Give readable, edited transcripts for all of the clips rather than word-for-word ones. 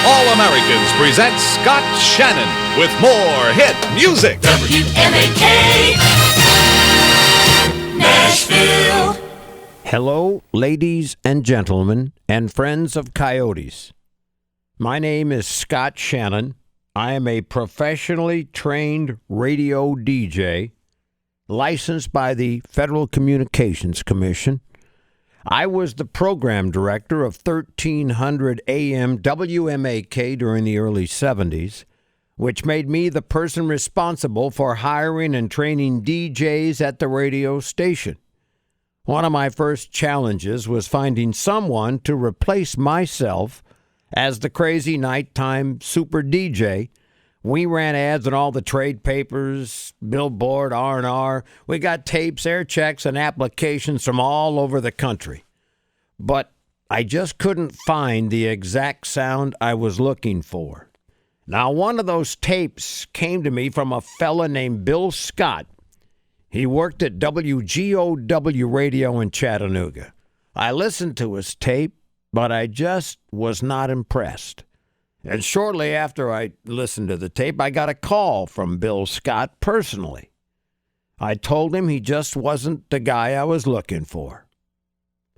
All Americans present Scott Shannon with more hit music. WMAK, Nashville. Hello, ladies and gentlemen, and friends of Coyotes. My name is Scott Shannon. I am a professionally trained radio DJ, licensed by the Federal Communications Commission. I was the program director of 1300 AM WMAK during the early 70s, which made me the person responsible for hiring and training DJs at the radio station. One of my first challenges was finding someone to replace myself as the crazy nighttime super DJ. We ran ads in all the trade papers, Billboard, R&R. We got tapes, air checks, and applications from all over the country. But I just couldn't find the exact sound I was looking for. Now, one of those tapes came to me from a fella named Bill Scott. He worked at WQXI radio in Chattanooga. I listened to his tape, but I just was not impressed. And shortly after I listened to the tape, I got a call from Bill Scott personally. I told him he just wasn't the guy I was looking for.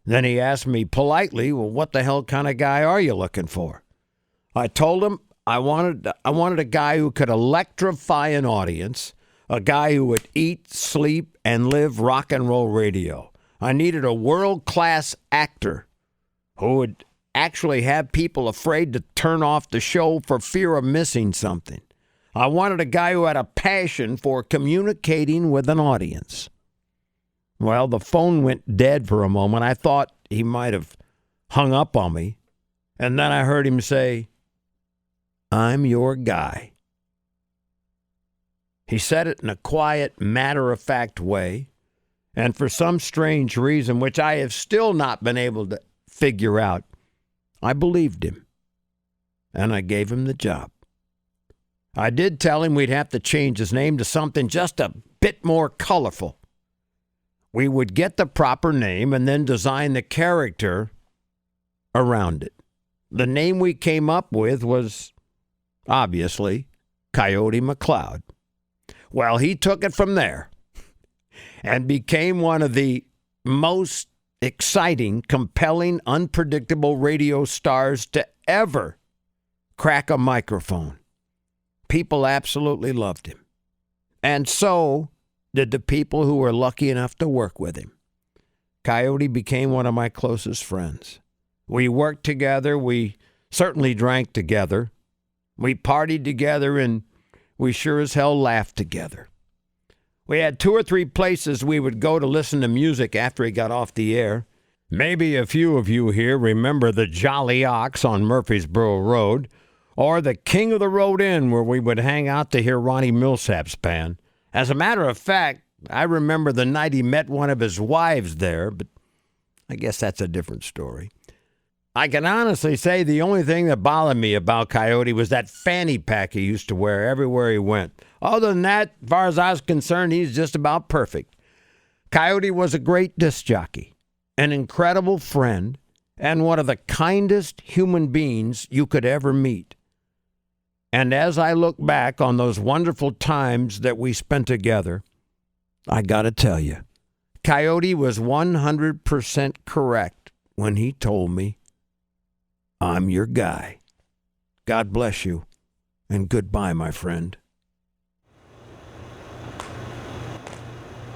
Then he asked me politely, well, what the hell kind of guy are you looking for? I told him I wanted a guy who could electrify an audience, a guy who would eat, sleep, and live rock and roll radio. I needed a world-class actor who would actually have people afraid to turn off the show for fear of missing something. I wanted a guy who had a passion for communicating with an audience. Well, the phone went dead for a moment. I thought he might have hung up on me. And then I heard him say, "I'm your guy." He said it in a quiet, matter-of-fact way. And for some strange reason, which I have still not been able to figure out, I believed him, and I gave him the job. I did tell him we'd have to change his name to something just a bit more colorful. We would get the proper name and then design the character around it. The name we came up with was, obviously, Coyote McCloud. Well, he took it from there and became one of the most exciting, compelling, unpredictable radio stars to ever crack a microphone. People absolutely loved him. And so did the people who were lucky enough to work with him. Coyote became one of my closest friends. We worked together. We certainly drank together. We partied together, and we sure as hell laughed together. We had 2 or 3 places we would go to listen to music after he got off the air. Maybe a few of you here remember the Jolly Ox on Murfreesboro Road, or the King of the Road Inn, where we would hang out to hear Ronnie Millsap's band. As a matter of fact, I remember the night he met one of his wives there, but I guess that's a different story. I can honestly say the only thing that bothered me about Coyote was that fanny pack he used to wear everywhere he went. Other than that, as far as I was concerned, he's just about perfect. Coyote was a great disc jockey, an incredible friend, and one of the kindest human beings you could ever meet. And as I look back on those wonderful times that we spent together, I got to tell you, Coyote was 100% correct when he told me, "I'm your guy." God bless you, and goodbye, my friend.